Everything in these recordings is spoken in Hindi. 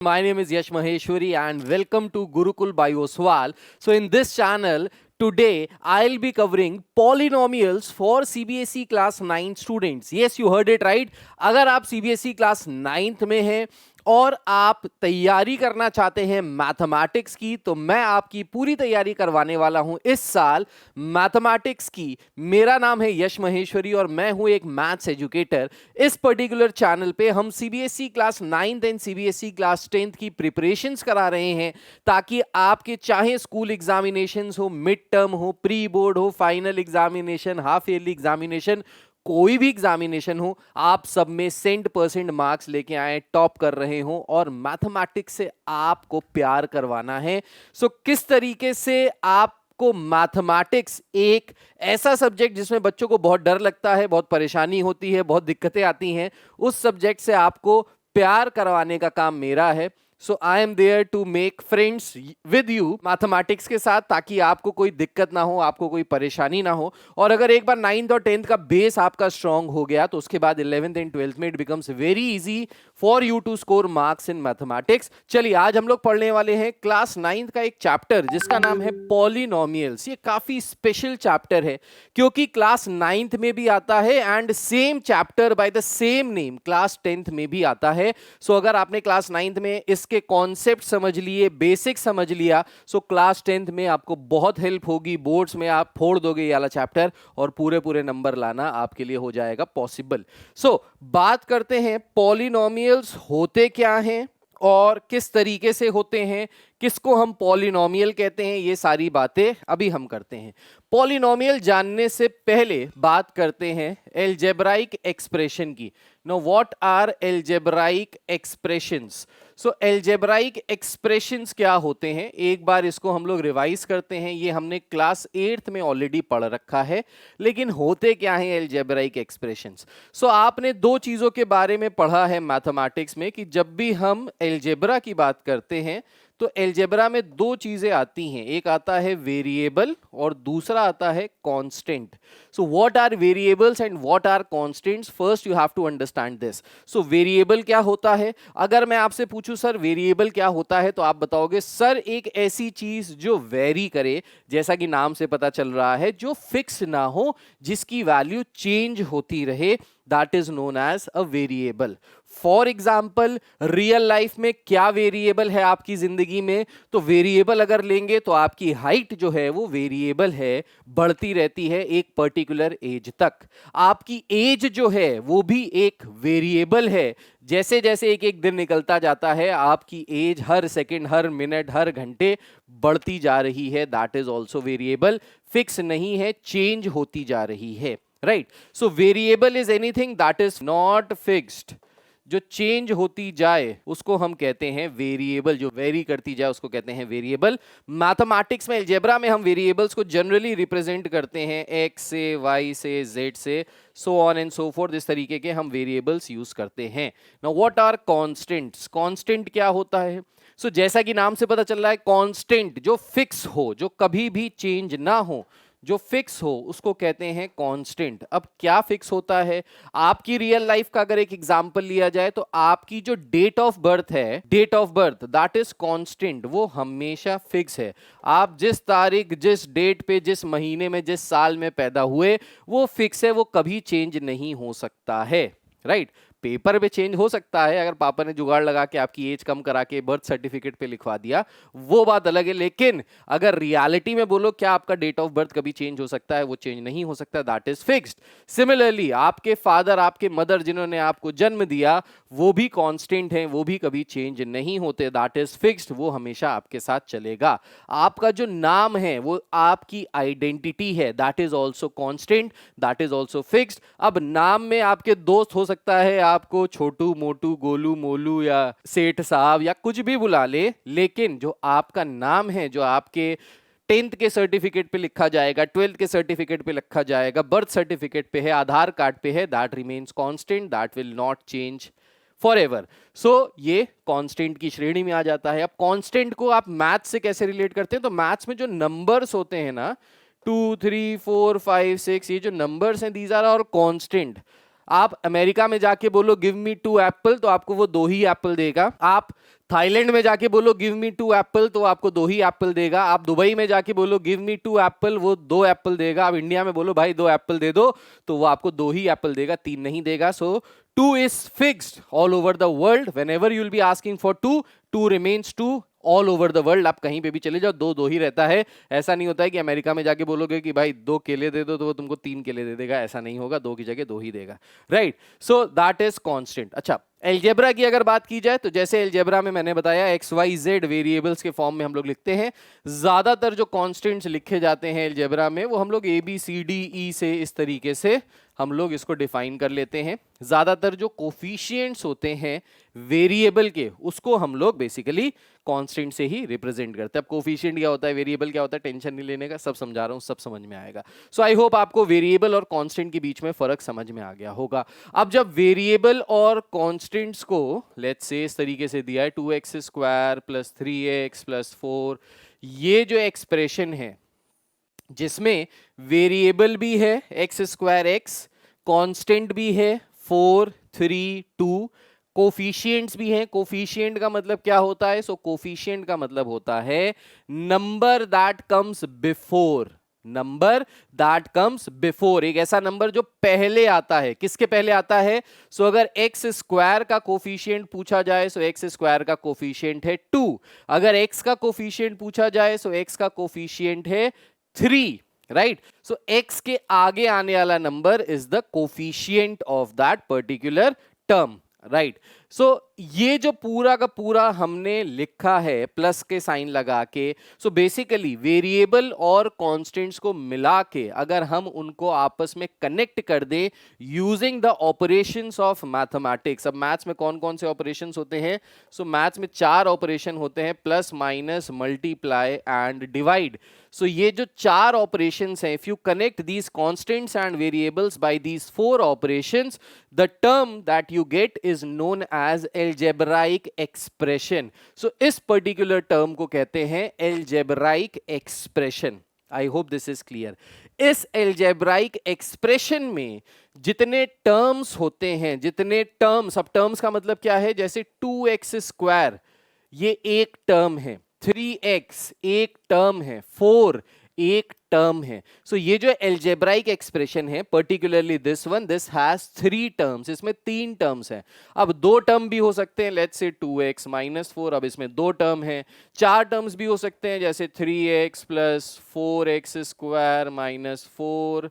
My name is Yash Maheshwari and welcome to Gurukul by Oswal. So in this channel, today I'll be covering polynomials for CBSE class 9 students. Yes, you heard it right. अगर आप CBSE class 9th में हैं और आप तैयारी करना चाहते हैं मैथमेटिक्स की, तो मैं आपकी पूरी तैयारी करवाने वाला हूं इस साल मैथमेटिक्स की। मेरा नाम है यश महेश्वरी और मैं हूं एक मैथ्स एजुकेटर। इस पर्टिकुलर चैनल पे हम CBSE class 9th and CBSE class 10th की प्रिपरेशंस करा रहे हैं, ताकि आपके चाहे स्कूल एग्जामिनेशंस हो, मिड टर्म हो, प्री बोर्ड हो, final examination, half yearly examination, कोई भी एग्जामिनेशन हो, आप सब में 100% मार्क्स लेके आए, टॉप कर रहे हो और मैथमेटिक्स से आपको प्यार करवाना है। सो किस तरीके से आपको मैथमेटिक्स, एक ऐसा सब्जेक्ट जिसमें बच्चों को बहुत डर लगता है, बहुत परेशानी होती है, बहुत दिक्कतें आती हैं, उस सब्जेक्ट से आपको प्यार करवाने का काम मेरा है। So I am there to make friends with you mathematics के साथ, ताकि आपको कोई दिक्कत ना हो, आपको कोई परेशानी ना हो। और अगर एक बार 9th और 10th का बेस आपका स्ट्रांग हो गया, तो उसके बाद 11th एंड 12th में it becomes very easy for you to score marks in mathematics. चलिए, आज हम लोग पढ़ने वाले हैं क्लास 9th का एक चैप्टर जिसका नाम है पॉलिनोमियल्स। ये काफी स्पेशल चैप्टर है क्योंकि क्लास 9th में भी आता है and same chapter by the same name class 10th में भी आता है। सो अगर आपने क्लास 9th में इसके कॉन्सेप्ट समझ लिए, बेसिक समझ लिया, सो क्लास 10th में आपको बहुत हेल्प होगी। बोर्ड्स में आप फोड़ दोगे ये वाला चैप्टर और पूरे पूरे नंबर लाना आपके लिए हो जाएगा पॉसिबल। सो बात करते हैं पॉलिनोमियल्स होते क्या हैं और किस तरीके से होते हैं, किसको हम पॉलिनोमियल कहते हैं, ये सारी बातें अभी हम करते हैं। पॉलिनोमियल जानने से पहले बात करते हैं एलजेब्राइक एक्सप्रेशन की। No, what are algebraic expressions? So algebraic expressions क्या होते हैं, एक बार इसको हम लोग रिवाइज करते हैं। ये हमने क्लास 8th में ऑलरेडी पढ़ रखा है, लेकिन होते क्या हैं एलजेब्राइक एक्सप्रेशंस? सो आपने दो चीजों के बारे में पढ़ा है मैथमेटिक्स में कि जब भी हम एलजेब्रा की बात करते हैं तो एलजेब्रा में दो चीजें आती हैं, एक आता है वेरिएबल और दूसरा आता है constant. So what are variables and what are constants? First you have to understand this. So variable क्या होता है? अगर मैं आपसे पूछूं सर वेरिएबल क्या होता है, तो आप बताओगे सर एक ऐसी चीज जो वेरी करे, जैसा कि नाम से पता चल रहा है, जो फिक्स ना हो, जिसकी वैल्यू चेंज होती रहे, that is known as a variable. For example, real life में क्या वेरिएबल है आपकी जिंदगी में? तो वेरिएबल अगर लेंगे तो आपकी हाइट जो है वो वेरिएबल है, बढ़ती रहती है एक पर्टिकुलर एज तक। आपकी एज जो है वो भी एक वेरिएबल है, जैसे जैसे एक एक दिन निकलता जाता है आपकी एज हर सेकंड, हर मिनट, हर घंटे बढ़ती जा रही है, that is also variable. Fix नहीं है, चेंज होती जा रही है, right? So variable is anything that is not fixed, जो चेंज होती जाए उसको हम कहते हैं वेरिएबल, जो वेरी करती जाए उसको कहते हैं वेरिएबल। मैथमेटिक्स में, अलजेब्रा में हम वेरिएबल्स को जनरली रिप्रेजेंट करते हैं x से, y से, z से, so on and so forth, इस तरीके के हम वेरिएबल्स यूज करते हैं। Now what are constants? Constant क्या होता है? सो जैसा कि नाम से पता चल रहा है, कांस्टेंट जो फिक्स हो, जो कभी भी चेंज ना हो, जो फिक्स हो, उसको कहते हैं कांस्टेंट। अब क्या फिक्स होता है? आपकी रियल लाइफ का अगर एक एग्जांपल लिया जाए तो आपकी जो डेट ऑफ बर्थ है, date of birth that is constant, वो हमेशा फिक्स है। आप जिस तारीख, जिस डेट पे, जिस महीने में, जिस साल में पैदा हुए, वो फिक्स है, वो कभी चेंज नहीं हो सकता है, राइट? पेपर पे चेंज हो सकता है, अगर पापा ने जुगाड़ लगा के आपकी एज कम करा के बर्थ सर्टिफिकेट पे लिखवा दिया, वो बात अलग है। लेकिन अगर रियलिटी में बोलो, क्या आपका डेट ऑफ बर्थ कभी चेंज हो सकता है? वो चेंज नहीं हो सकता, दैट इज फिक्स्ड। सिमिलरली आपके फादर, आपके मदर, जिन्होंने आपको जन्म दिया, वो भी कांस्टेंट हैं, वो भी कभी चेंज नहीं होते, दैट इज फिक्स्ड, वो हमेशा आपके साथ चलेगा। आपका जो नाम है वो आपकी आइडेंटिटी है, that is also constant, that is also fixed. अब नाम में आपके दोस्त हो सकता है, आपको छोटू, मोटू, गोलू, मोलू या सेठ साहब या कुछ भी बुला ले, लेकिन जो आपका नाम है, जो आपके 10th के सर्टिफिकेट पे लिखा जाएगा, 12th के सर्टिफिकेट पे लिखा जाएगा, बर्थ सर्टिफिकेट पे है, आधार कार्ड पे है, that remains constant, that will not change forever. So ये कांस्टेंट की श्रेणी में आ जाता है। अब कांस्टेंट को आप मैथ्स से कैसे रिलेट करते हैं? तो मैथ्स में जो नंबर्स होते हैं ना, 2, 3, 4, 5, 6, ये जो नंबर्स हैं, दीज आर और कांस्टेंट। आप अमेरिका में जाके बोलो गिव मी 2 एप्पल, तो आपको वो 2 ही एप्पल देगा। आप थाईलैंड में जाके बोलो गिव मी 2 एप्पल, तो आपको 2 ही एप्पल देगा। आप दुबई में जाके बोलो गिव मी 2 एप्पल, वो 2 एप्पल देगा। आप इंडिया में बोलो भाई 2 एप्पल दे दो, तो वो आपको 2 ही एप्पल देगा, 3 नहीं देगा। सो 2 is fixed all over the world. Whenever you will be asking for 2, 2 remains 2 all over the world. आप कहीं पे भी चले जाओ, 2 2 ही रहता है। ऐसा नहीं होता है कि अमेरिका में जाके बोलोगे कि भाई 2 केले दे दो, तो वो तुमको 3 केले दे देगा, ऐसा नहीं होगा। 2 की जगह 2 ही देगा, right. So that is constant. अच्छा, एलजेब्रा की अगर बात की जाए तो जैसे एलजेब्रा में मैंने बताया एक्स वाई जेड वेरिएबल्स के फॉर्म में हम लोग लिखते हैं। ज्यादातर जो कांस्टेंट्स लिखे जाते हैं एलजेब्रा में वो हम लोग A B C D E से इस तरीके से हम लोग इसको डिफाइन कर लेते हैं। ज्यादातर जो कोफिशिएंट्स होते हैं वेरिएबल के, उसको हम लोग बेसिकली कांस्टेंट से ही रिप्रेजेंट करते हैं। अब कोफिशिएंट क्या होता है, वेरिएबल क्या होता है, टेंशन नहीं लेने का, सब समझा रहा हूं, सब समझ में आएगा। सो आई होप आपको वेरिएबल और कांस्टेंट के बीच में फर्क समझ में आ गया होगा। अब जब वेरिएबल और कांस्टेंट्स को लेट्स से इस तरीके से दिया है 2x square plus 3x plus 4, ये जो एक्सप्रेशन है जिसमें वेरिएबल भी है एक्स स्क्वायर एक्स, कांस्टेंट भी है 4 3 2, कोफिशिएंट्स भी हैं। कोफिशिएंट का मतलब क्या होता है? सो कोफिशिएंट का मतलब होता है number that comes before, number that comes before, एक ऐसा नंबर जो पहले आता है। किसके पहले आता है? सो अगर एक्स स्क्वायर का कोफिशिएंट पूछा जाए सो एक्स स्क्वायर का कोफिशिएंट है 2। अगर एक्स का कोफिशिएंट पूछा जाए सो एक्स का कोफिशिएंट है 3, राइट। सो x के आगे आने वाला number is the coefficient of that particular term, right. So ये जो पूरा का पूरा हमने लिखा है प्लस के साइन लगा के, सो बेसिकली वेरिएबल और कांस्टेंट्स को मिला के अगर हम उनको आपस में कनेक्ट कर दें using the operations of mathematics. अब मैथ्स में कौन कौन से ऑपरेशंस होते हैं? सो मैथ्स में 4 ऑपरेशन होते हैं, plus minus multiply and divide. So ये जो 4 ऑपरेशंस हैं, if you connect these constants and variables by these 4 operations, the term that you get is known as algebraic expression. So इस पर्टिकुलर टर्म को कहते हैं algebraic expression. I hope this is clear. इस एल्जेब्राइक एक्सप्रेशन में जितने टर्म्स होते हैं, जितने टर्म्स, अब टर्म्स का मतलब क्या है? जैसे 2x स्क्वायर ये एक टर्म है, 3x एक टर्म है, 4 एक टर्म है। सो ये जो एल्जेब्राइक एक्सप्रेशन है, particularly this one, this has 3 terms, इसमें 3 टर्म्स हैं। अब 2 टर्म भी हो सकते हैं, लेट्स से 2x माइनस 4, अब इसमें 2 टर्म है। 4 टर्म्स भी हो सकते हैं, जैसे 3x plus 4x square minus 4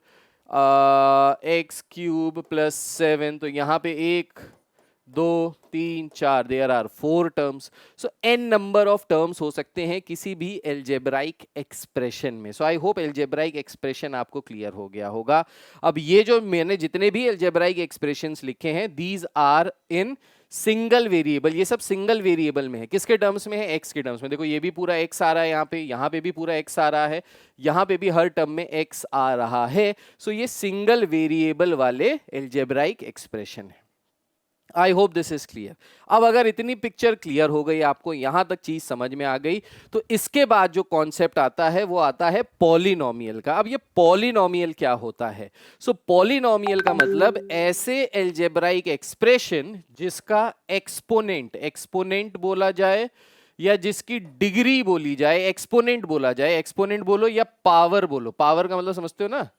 x cube plus 7, तो यहाँ पे 1 2 3 4, there are 4 terms. So n number of terms हो सकते हैं किसी भी एल्जेब्राइक एक्सप्रेशन में। So I hope algebraic expression आपको क्लियर हो गया होगा। अब ये जो मैंने जितने भी एल्जेब्राइक एक्सप्रेशंस लिखे हैं, these are in single variable. ये सब सिंगल वेरिएबल में है। किसके टर्म्स में है? एक्स के टर्म्स में। देखो ये भी पूरा एक्स आ रहा है, यहाँ पे भी पूरा एक्स आ रहा है, यहाँ पे भी हर टर्म में एक्स आ रहा है। सो ये सिंगल वेरिएबल वाले एल्जेब्राइक एक्सप्रेशन है। आई होप दिस इज क्लियर। अब अगर इतनी पिक्चर क्लियर हो गई, आपको यहां तक चीज समझ में आ गई, तो इसके बाद जो कॉन्सेप्ट आता है वो आता है पॉलिनोमियल का। अब ये पॉलिनोमियल क्या होता है? सो पॉलिनोमियल का मतलब ऐसे एल्जेब्राइक एक्सप्रेशन जिसका एक्सपोनेंट, एक्सपोनेंट बोला जाए या जिसकी डिग्री बोली जाए, एक्सपोनेंट बोला जाए, एक्सपोनेंट बोलो या पावर बोलो। पावर का मतलब समझते हो ना,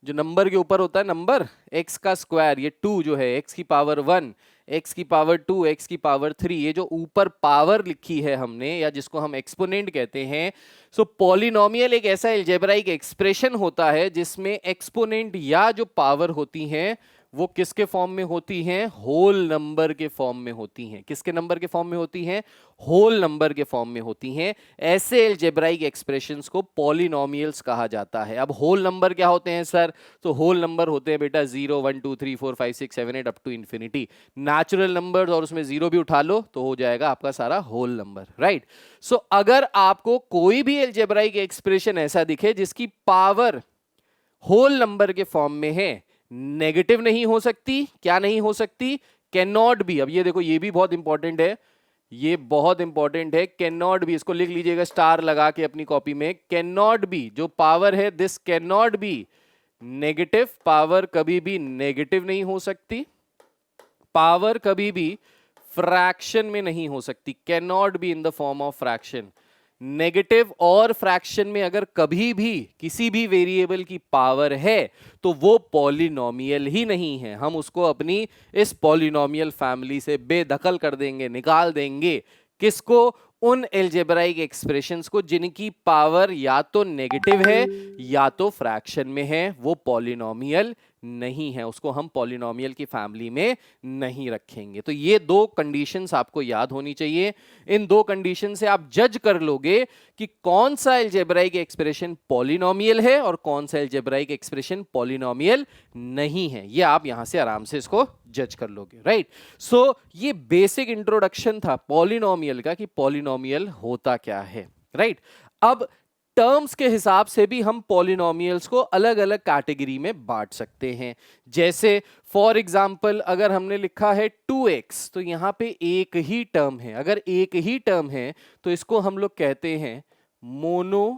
जो नंबर के ऊपर होता है नंबर, x का स्क्वायर, ये 2 जो है, x की पावर 1, x की पावर 2, x की पावर 3, ये जो ऊपर पावर लिखी है हमने या जिसको हम एक्सपोनेंट कहते हैं। सो पॉलिनोमियल एक ऐसा एल्जेब्राइक एक्सप्रेशन होता है जिसमें एक्सपोनेंट या जो पावर होती हैं वो किसके फॉर्म में होती हैं? होल नंबर के फॉर्म में होती हैं। किसके नंबर के फॉर्म में होती हैं? होल नंबर के फॉर्म में होती हैं। ऐसे एल्जेब्राइक एक्सप्रेशंस को पॉलिनोमियल्स कहा जाता है। अब होल नंबर क्या होते हैं सर? तो होल नंबर होते हैं बेटा 0 1 2 3 4 5 6 7 8 up to infinity. Natural number और उसमें 0 भी उठा लो तो हो जाएगा आपका सारा होल नंबर, राइट। सो अगर आपको कोई भी एल्जेब्राइक एक्सप्रेशन ऐसा दिखे जिसकी पावर होल नंबर के फॉर्म में है, नेगेटिव नहीं हो सकती, क्या नहीं हो सकती? Can not be. अब ये देखो, ये भी बहुत इंपॉर्टेंट है, ये बहुत इंपॉर्टेंट है। कैन नॉट बी, इसको लिख लीजिएगा स्टार लगा के अपनी कॉपी में। कैन नॉट बी जो पावर है, this can not be negative power कभी भी नेगेटिव नहीं हो सकती, पावर कभी भी फ्रैक्शन में नहीं हो सकती, can not be in the form of fraction. Negative और फ्रैक्शन में अगर कभी भी किसी भी वेरिएबल की पावर है तो वो पॉलिनोमियल ही नहीं है, हम उसको अपनी इस पॉलिनोमियल फैमिली से बेदखल कर देंगे, निकाल देंगे। किसको? उन एल्जेब्राइक एक्सप्रेशंस को जिनकी पावर या तो नेगेटिव है या तो फ्रैक्शन में है, वो पॉलिनोमियल नहीं है, उसको हम पॉलिनोमियल की फैमिली में नहीं रखेंगे। तो ये दो कंडीशंस आपको याद होनी चाहिए। इन दो कंडीशन से आप जज कर लोगे कि कौन सा एल्जेब्राइक एक्सप्रेशन पॉलिनोमियल है और कौन सा एल्जेब्राइक एक्सप्रेशन पॉलिनोमियल नहीं है। ये आप यहां से आराम से इसको जज कर लोगे, राइट। सो ये बेसिक इंट्रोडक्शन था पॉलिनोमियल का कि पॉलिनोमियल होता क्या है, राइट। अब टर्म्स के हिसाब से भी हम पॉलिनोमियल्स को अलग अलग कैटेगरी में बांट सकते हैं। जैसे फॉर एग्जांपल अगर हमने लिखा है 2x तो यहां पे एक ही टर्म है, अगर एक ही टर्म है तो इसको हम लोग कहते हैं मोनोमियल।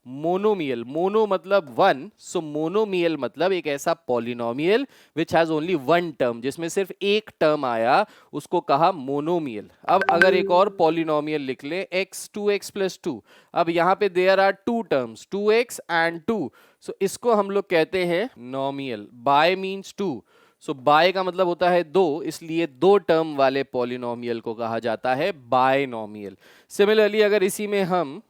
मोनोमियल, मोनो मतलब वन, सो मोनोमियल मतलब एक ऐसा polynomial which has only one term, जिसमें सिर्फ एक टर्म आया, उसको कहा मोनोमियल। अब अगर एक और पॉलिनोमियल लिख ले x 2x प्लस 2, अब यहां पे there are two terms 2x and 2, so इसको हम लोग कहते हैं नोमियल। बाय मीन्स 2, सो बाय का मतलब होता है दो, इसलिए दो टर्म वाले पॉलिनोमियल को कहा जाता है बायनोमियल। सिमिलरली अगर इसी में हम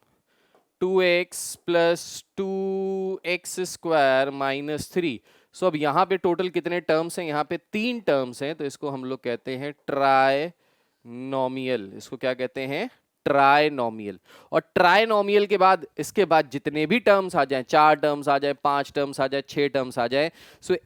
2x plus 2x square minus 3, सो अब यहां पे टोटल कितने टर्म्स हैं? यहां पे 3 टर्म्स हैं, तो इसको हम लोग कहते हैं ट्राइनोमियल। इसको क्या कहते हैं? ट्राइनोमियल। और ट्राइनोमियल के बाद इसके बाद जितने भी टर्म्स आ जाएं, 4 टर्म्स आ जाए, 5 टर्म्स आ जाए, 6 टर्म्स आ जाए, सो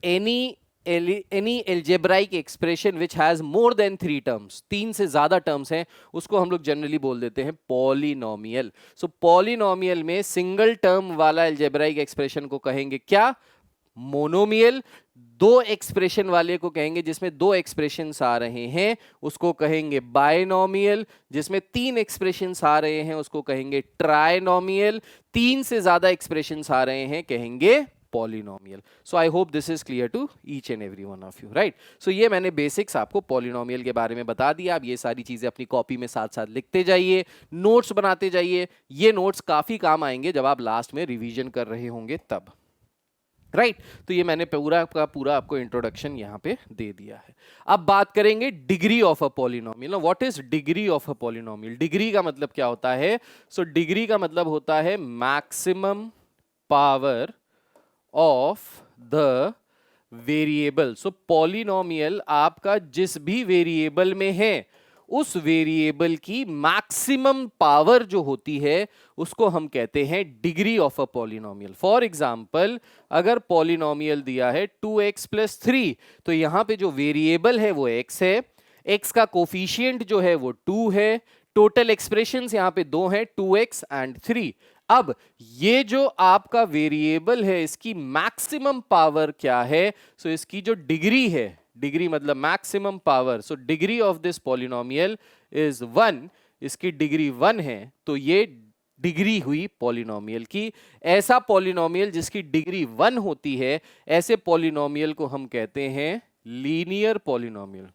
any algebraic expression which has more than 3 terms, 3 से ज्यादा टर्म्स हैं, उसको हम लोग जनरली बोल देते हैं पॉलिनोमियल। सो पॉलिनोमियल में सिंगल टर्म वाला एल्जेब्राइक एक्सप्रेशन को कहेंगे क्या? मोनोमियल। दो एक्सप्रेशन वाले को कहेंगे जिसमें दो एक्सप्रेशंस आ रहे हैं, उसको कहेंगे बायनोमियल। जिसमें 3 एक्सप्रेशंस आ रहे हैं उसको कहेंगे ट्राइनोमियल। 3 से ज्यादा एक्सप्रेशंस आ रहे हैं कहेंगे polynomial. So I hope this is clear to each and every one of you, right. So ये मैंने बेसिक्स आपको पॉलिनोमियल के बारे में बता दिया। आप ये सारी चीजें अपनी कॉपी में साथ साथ लिखते जाइए, नोट्स बनाते जाइए। ये नोट्स काफी काम आएंगे जब आप लास्ट में रिवीजन कर रहे होंगे तब, राइट। तो ये मैंने पूरा का पूरा आपको इंट्रोडक्शन यहां पे दे दिया है। अब बात करेंगे degree of a polynomial. What is degree of a polynomial? Degree का मतलब क्या होता है? सो डिग्री का मतलब होता है maximum power of the variable. So polynomial आपका जिस भी वेरिएबल में है उस वेरिएबल की मैक्सिमम पावर जो होती है उसको हम कहते हैं degree of a polynomial. For example अगर पॉलिनोमियल दिया है 2x प्लस 3, तो यहां पे जो वेरिएबल है वो x है, x का कोफिशिएंट जो है वो 2 है, टोटल एक्सप्रेशंस यहां पे दो हैं 2x एंड 3। अब ये जो आपका वेरिएबल है इसकी मैक्सिमम पावर क्या है? सो इसकी जो डिग्री है, डिग्री मतलब maximum power, so degree of this polynomial is 1। इसकी डिग्री 1 है तो ये डिग्री हुई पॉलिनोमियल की। ऐसा पॉलिनोमियल जिसकी डिग्री 1 होती है, ऐसे पॉलिनोमियल को हम कहते हैं लीनियर पॉलिनोमियल।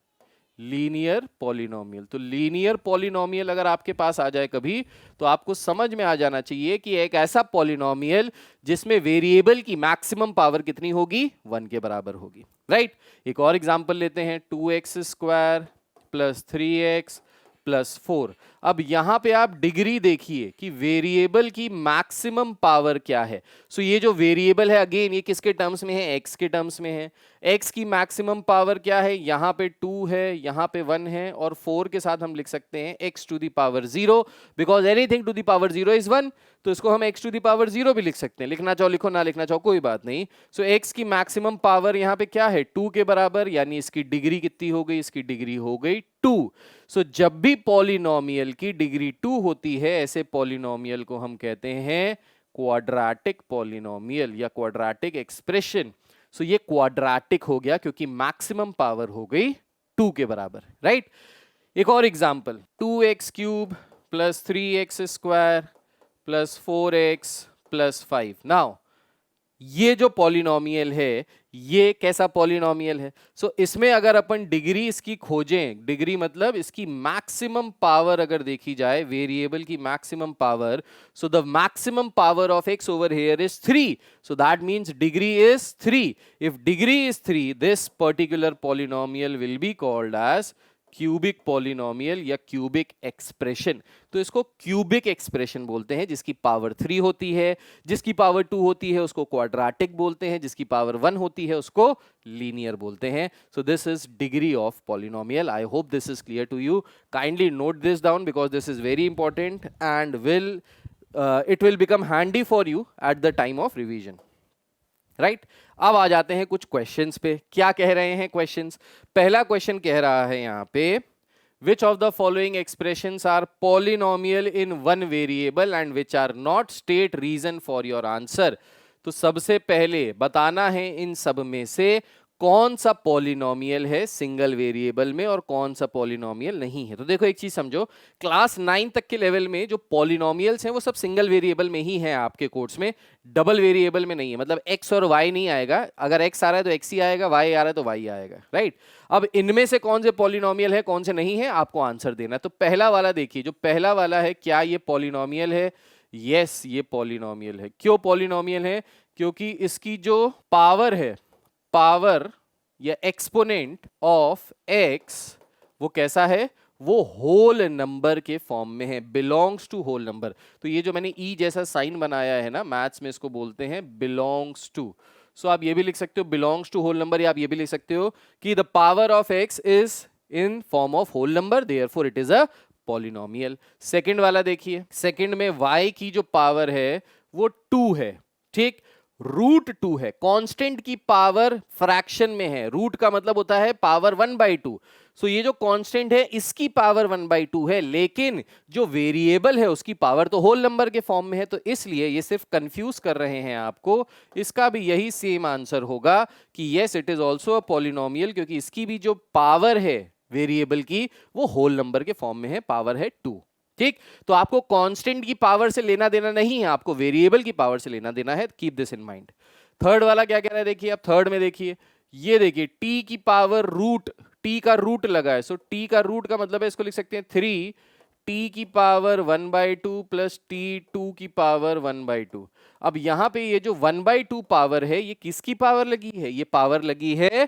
Linear polynomial. तो लीनियर पॉलिनोमियल अगर आपके पास आ जाए कभी तो आपको समझ में आ जाना चाहिए कि एक ऐसा पॉलिनोमियल जिसमें वेरिएबल की मैक्सिमम पावर कितनी होगी? 1 के बराबर होगी, राइट। एक और एग्जांपल लेते हैं 2x square plus 3x plus 4। अब यहां पे आप डिग्री देखिए कि वेरिएबल की मैक्सिमम पावर क्या है। सो ये जो वेरिएबल है अगेन ये किसके टर्म्स में है? x के टर्म्स में है। x की मैक्सिमम पावर क्या है? यहां पे 2 है, यहां पे 1 है, और 4 के साथ हम लिख सकते हैं x to the power 0, because anything to the power 0 is 1। तो इसको हम x टू द पावर 0 भी लिख सकते हैं, लिखना चाहो लिखो, ना लिखना चाहो कोई बात नहीं। सो x की मैक्सिमम पावर यहां पे क्या है? 2 के बराबर, यानी इसकी डिग्री कितनी हो गई? इसकी डिग्री हो गई 2। सो जब भी पॉलिनोमियल की डिग्री 2 होती है ऐसे पॉलिनोमियल को हम कहते हैं क्वाड्रेटिक पॉलिनोमियल या क्वाड्रेटिक एक्सप्रेशन। सो ये क्वाड्रेटिक हो गया क्योंकि मैक्सिमम पावर हो गई 2 के बराबर, राइट। एक और example 2x cube plus 3x square plus 4x plus 5। Now ये जो पॉलिनोमियल है ये कैसा पॉलिनोमियल है? सो इसमें अगर अपन डिग्री इसकी खोजें, डिग्री मतलब इसकी मैक्सिमम पावर अगर देखी जाए, वेरिएबल की maximum power, so the maximum power of x over here is 3, so that means degree is 3. If degree is 3, this particular polynomial will be called as cubic polynomial या क्यूबिक एक्सप्रेशन। तो इसको क्यूबिक एक्सप्रेशन बोलते हैं, जिसकी पावर 3 होती है, जिसकी पावर 2 होती है उसको क्वाड्रेटिक बोलते हैं, जिसकी पावर 1 होती है उसको लीनियर बोलते हैं। So this is degree of polynomial. I hope this is clear to you. Kindly note this down because this is very important and it will become handy for you at the time of revision. Right अब आ जाते हैं कुछ क्वेश्चंस पे। क्या कह रहे हैं क्वेश्चंस? पहला क्वेश्चन कह रहा है यहाँ पे, which of the following expressions are polynomial in one variable and which are not? State reason for your answer. तो सबसे पहले बताना है इन सब में से कौन सा पॉलिनोमियल है सिंगल वेरिएबल में और कौन सा पॉलिनोमियल नहीं है। तो देखो एक चीज समझो, क्लास 9 तक के लेवल में जो पॉलिनोमियल्स हैं वो सब सिंगल वेरिएबल में ही हैं आपके कोर्स में, डबल वेरिएबल में नहीं है। मतलब x और y नहीं आएगा, अगर x आ रहा है तो x ही आएगा, y आ रहा है तो y आएगा, राइट। अब इनमें से कौन से पॉलिनोमियल है कौन से नहीं है आपको आंसर देना है। तो पहला वाला देखिए, जो पहला वाला है, क्या ये पॉलिनोमियल है? यस, ये पॉलिनोमियल है। क्यों पॉलिनोमियल है? क्योंकि इसकी जो पावर है, पावर या एक्सपोनेंट ऑफ x, वो कैसा है? वो होल नंबर के फॉर्म में है, बिलोंग्स टू होल नंबर। तो ये जो मैंने ई जैसा साइन बनाया है ना, मैथ्स में इसको बोलते हैं बिलोंग्स टू। सो आप ये भी लिख सकते हो बिलोंग्स टू होल नंबर, या आप ये भी लिख सकते हो कि the power of x is in form of whole number, therefore it is a polynomial. Second वाला देखिए, सेकंड में y की जो पावर है वो 2 है, ठीक, रूट 2 है। कांस्टेंट की पावर फ्रैक्शन में है, रूट का मतलब होता है पावर 1/2। सो ये जो कांस्टेंट है इसकी पावर 1/2 है, लेकिन जो वेरिएबल है उसकी पावर तो होल नंबर के फॉर्म में है। तो इसलिए ये सिर्फ कंफ्यूज कर रहे हैं आपको। इसका भी यही सेम आंसर होगा कि yes it is also a polynomial, क्योंकि इसकी भी जो पावर है वेरिएबल की वो होल नंबर के फॉर्म में है, पावर है 2। ठीक, तो आपको कांस्टेंट की पावर से लेना देना नहीं है, आपको वेरिएबल की पावर से लेना देना है। Keep this in mind. Third वाला क्या कह रहा है देखिए, अब थर्ड में देखिए, ये देखिए t की पावर रूट, t का रूट लगा है, सो t का रूट का मतलब है, इसको लिख सकते हैं 3 t की पावर 1/2 प्लस t2 की पावर 1/2। अब यहां पे ये जो 1/2 पावर है ये किसकी पावर लगी है? ये पावर लगी है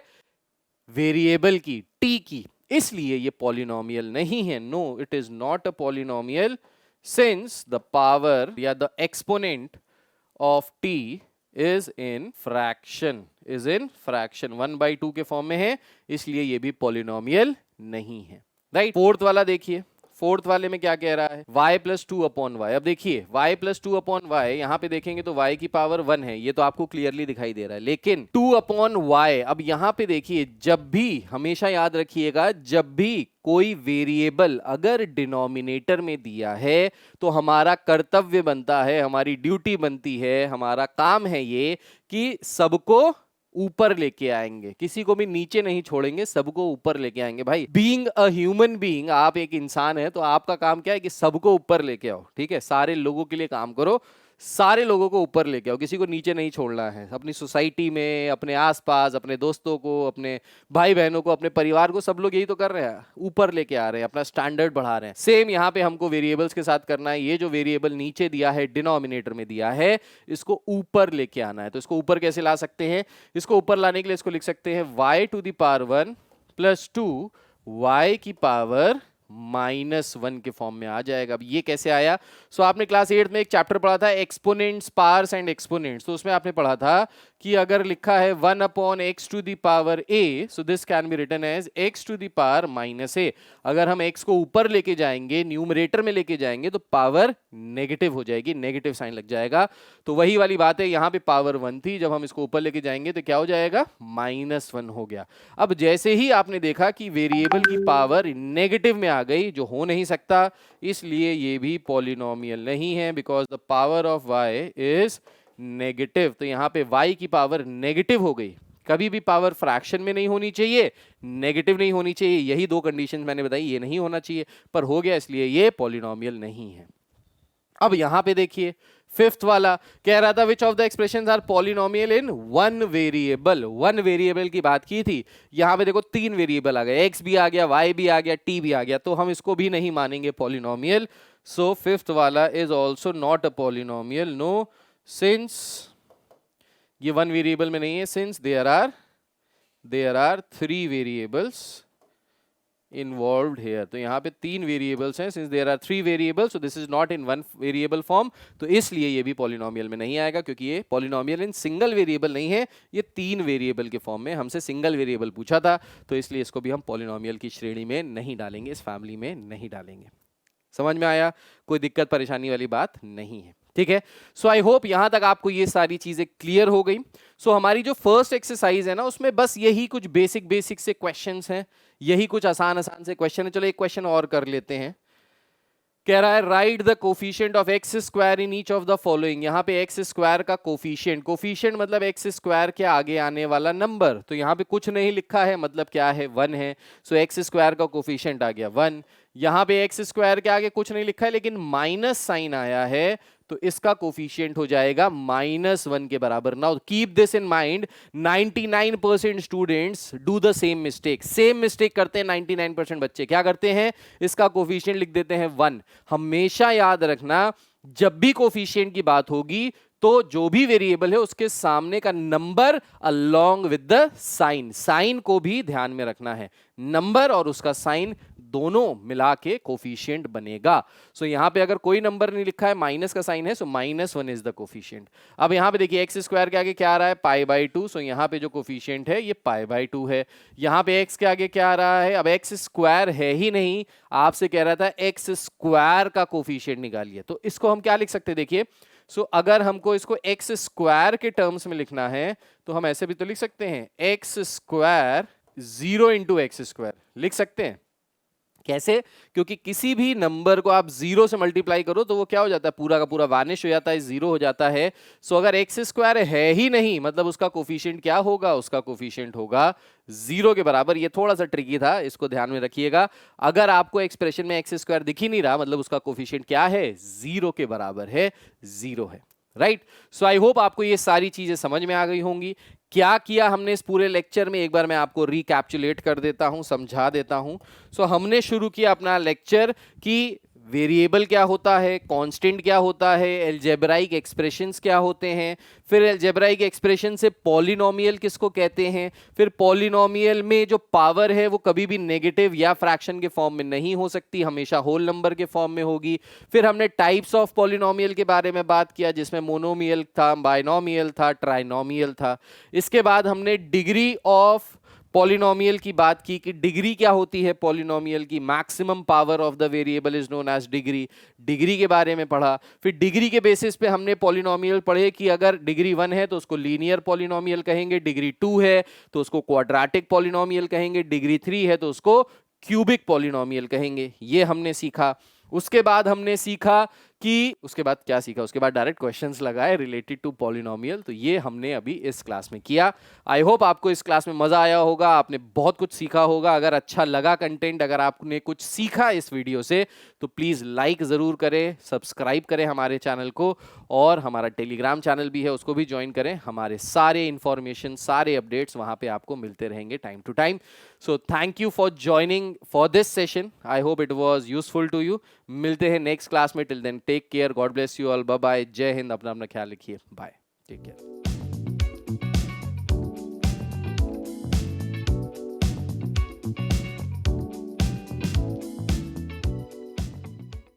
वेरिएबल की, t की, इसलिए ये पॉलिनोमियल नहीं है। No, it is not a polynomial since the power या the exponent of t is in fraction, is in fraction, 1/2 के फॉर्म में है, इसलिए ये भी पॉलिनोमियल नहीं है, राइट। फोर्थ वाला देखिए, फोर्थ वाले में क्या कह रहा है? y plus 2/y। अब देखिए y प्लस 2/y, यहां पे देखेंगे तो y की पावर 1 है, ये तो आपको क्लियरली दिखाई दे रहा है, लेकिन 2/y, अब यहां पे देखिए, जब भी, हमेशा याद रखिएगा, जब भी कोई वेरिएबल अगर डिनोमिनेटर में दिया है तो हमारा कर्तव्य बनता है, हमारी ड्यूटी बनती है, हमारा काम है ये कि सबको ऊपर लेके आएंगे, किसी को भी नीचे नहीं छोड़ेंगे, सबको ऊपर लेके आएंगे। भाई, बीइंग अ ह्यूमन बीइंग, आप एक इंसान है तो आपका काम क्या है कि सबको ऊपर लेके आओ, ठीक है, सारे लोगों के लिए काम करो, सारे लोगों को ऊपर लेके आओ, किसी को नीचे नहीं छोड़ना है। अपनी सोसाइटी में, अपने आसपास, अपने दोस्तों को, अपने भाई बहनों को, अपने परिवार को, सब लोग यही तो कर रहे हैं, ऊपर लेके आ रहे हैं, अपना स्टैंडर्ड बढ़ा रहे हैं। सेम यहाँ पे हमको वेरिएबल्स के साथ करना है। ये जो वेरिएबल नीचे दिया है, डिनोमिनेटर में दिया है, इसको ऊपर लेके आना है। तो इसको ऊपर कैसे ला सकते हैं? इसको ऊपर लाने के लिए इसको लिख सकते हैं y⁻1 प्लस 2 y की पावर -1 के फॉर्म में आ जाएगा। अब ये कैसे आया? सो आपने क्लास 8 में एक चैप्टर पढ़ा था, एक्सपोनेंट्स, पार्स एंड एक्सपोनेंट्स। तो उसमें आपने पढ़ा था कि अगर लिखा है 1/x⁴a, so this can be written as x⁻⁻a। अगर हम x को ऊपर लेके जाएंगे, न्यूमरेटर में लेके जाएंगे, तो पावर नेगेटिव हो जाएगी, नेगेटिव साइन लग जाएगा। तो वही वाली बात है, यहाँ पे पावर 1 थी, जब हम इसको ऊपर लेके जाएंगे तो क्या हो जाएगा? -1 हो गया। अब जैसे ही आपने देखा कि वेरिएबल की पावर नेगेटिव में आ गई, जो हो नहीं सकता, इसलिए ये भी पॉलिनोमियल नहीं है, because the power of y is negative. तो यहाँ पे y की पावर नेगेटिव हो गई। कभी भी पावर फ्रैक्शन में नहीं होनी चाहिए, नेगेटिव नहीं होनी चाहिए, यही दो कंडीशन मैंने बताई, ये नहीं होना चाहिए, पर हो गया, इसलिए ये पॉलिनोमियल नहीं है। अब यहां पे देखिए फिफ्थ वाला कह रहा था which of the expressions are polynomial in one variable, one variable की बात की थी। यहां पे देखो तीन वेरिएबल आ गए, एक्स भी आ गया, वाई भी आ गया, टी भी आ गया, तो हम इसको भी नहीं मानेंगे पॉलिनोमियल। सो फिफ्थ वाला is also not a polynomial, no, since ये वन वेरिएबल में नहीं है, since there are three variables involved here. तो यहाँ पे तीन वेरिएबल्स हैं, since there are three variables, so this is not in one variable form, तो इसलिए ये भी पॉलिनोमियल में नहीं आएगा, क्योंकि ये पॉलिनोमियल इन सिंगल वेरिएबल नहीं है, ये तीन वेरिएबल के फॉर्म में, हमसे सिंगल वेरिएबल पूछा था, तो इसलिए इसको भी हम पॉलिनोमियल की श्रेणी में नहीं डालेंगे, इस फैमिली में नहीं डालेंगे। समझ में आया? कोई दिक्कत परेशानी वाली बात नहीं है, ठीक है। सो आई होप यहां तक आपको ये सारी चीजें क्लियर हो गई। सो हमारी जो फर्स्ट एक्सरसाइज है ना, उसमें बस यही कुछ बेसिक से क्वेश्चंस हैं, यही कुछ आसान से क्वेश्चन है। चलो एक क्वेश्चन और कर लेते हैं। कह रहा है right the coefficient of x square in each of the following. यहाँ पे एक्स स्क्वायर का कोफिशिएंट, कोफिशिएंट मतलब एक्स स्क्वायर के आगे आने वाला नंबर, तो यहाँ पे कुछ नहीं लिखा है, मतलब क्या है, 1 है, सो एक्स स्क्वायर का कोफिशिएंट आ गया 1। यहाँ पे एक्स स्क्वायर के आगे कुछ नहीं लिखा है, लेकिन माइनस साइन आया है, तो इसका कोफिशिएंट हो जाएगा -1 के बराबर। Now keep this in mind, 99% students do the same mistake करते हैं। 99% बच्चे क्या करते हैं, इसका कोफिशिएंट लिख देते हैं 1। हमेशा याद रखना, जब भी कोफिशिएंट की बात होगी तो जो भी वेरिएबल है उसके सामने का number along with the sign, sign को भी ध्यान में रखना है, नंबर और उसका साइन दोनों मिला के कोफिशिएंट बनेगा। सो यहां पे अगर कोई नंबर नहीं लिखा है, माइनस का साइन है, सो -1 इज द कोफिशिएंट। अब यहां पे देखिए एक्स स्क्वायर के आगे क्या आ रहा है, π/2, सो यहां पे जो कोफिशिएंट है ये π/2 है। यहां पे एक्स के आगे क्या आ रहा है, अब एक्स स्क्वायर है ही नहीं, आपसे कह रहा था एक्स स्क्वायर का कोफिशिएंट निकालिए, तो इसको हम क्या लिख सकते हैं, देखिए सो अगर हमको इसको एक्स स्क्वायर के टर्म्स में लिखना है तो हम ऐसे भी तो लिख सकते हैं, x square 0 into x square लिख सकते हैं। कैसे? क्योंकि किसी भी नंबर को आप 0 से मल्टीप्लाई करो तो वो क्या हो जाता है, पूरा का पूरा वानिश हो जाता है, 0 हो जाता है। सो अगर एक्स स्क्वायर है ही नहीं, मतलब उसका कोफिशिएंट क्या होगा, उसका कोफिशिएंट होगा 0 के बराबर। ये थोड़ा सा ट्रिकी था, इसको ध्यान में रखिएगा। अगर आपको एक्सप्रेशन में एक्स स्क्वायर दिख ही नहीं रहा, मतलब उसका कोफिशिएंट क्या है, 0 के बराबर है, 0 है, राइट। सो आई होप आपको ये सारी चीजें समझ में आ गई होंगी। क्या किया हमने इस पूरे लेक्चर में, एक बार मैं आपको रिकैप्चुलेट कर देता हूं, समझा देता हूं। सो हमने शुरू किया अपना लेक्चर कि वेरिएबल क्या होता है, कांस्टेंट क्या होता है, अलजेब्राइक एक्सप्रेशंस क्या होते हैं, फिर अलजेब्राइक एक्सप्रेशन से पॉलिनोमियल किसको कहते हैं, फिर पॉलिनोमियल में जो पावर है वो कभी भी नेगेटिव या फ्रैक्शन के फॉर्म में नहीं हो सकती, हमेशा होल नंबर के फॉर्म में होगी। फिर हमने टाइप्स ऑफ पॉलिनोमियल के बारे में बात किया, जिसमें मोनोमियल था, बाइनोमियल था, ट्राइनोमियल था। इसके बाद हमने डिग्री ऑफ पॉलिनोमियल की बात की कि डिग्री क्या होती है पॉलिनोमियल की, maximum power of the variable is known as degree, degree के बारे में पढ़ा। फिर डिग्री के बेसिस पे हमने पॉलिनोमियल पढ़े कि अगर डिग्री 1 है तो उसको लीनियर पॉलिनोमियल कहेंगे, डिग्री 2 है तो उसको क्वाड्रेटिक पॉलिनोमियल कहेंगे, डिग्री 3 है तो उसको क्यूबिक पॉलिनोमियल कहेंगे, ये हमने सीखा। उसके बाद हमने सीखा कि उसके बाद क्या सीखा, उसके बाद डायरेक्ट क्वेश्चंस लगाए रिलेटेड टू पॉलिनोमियल, तो ये हमने अभी इस क्लास में किया। आई होप आपको इस क्लास में मजा आया होगा, आपने बहुत कुछ सीखा होगा। अगर अच्छा लगा कंटेंट, अगर आपने कुछ सीखा इस वीडियो से, तो प्लीज लाइक जरूर करें, सब्सक्राइब करें हमारे चैनल को, और हमारा टेलीग्राम चैनल भी है उसको भी ज्वाइन करें। हमारे सारे इंफॉर्मेशन, सारे अपडेट्स वहां पे आपको मिलते रहेंगे time to time. So thank you for joining for this session, I hope it was useful to you. मिलते हैं नेक्स्ट क्लास में, till then take care, God bless you all, bye bye, जय हिंद, अपना अपना ख्याल रखिए, बाय, टेक केयर।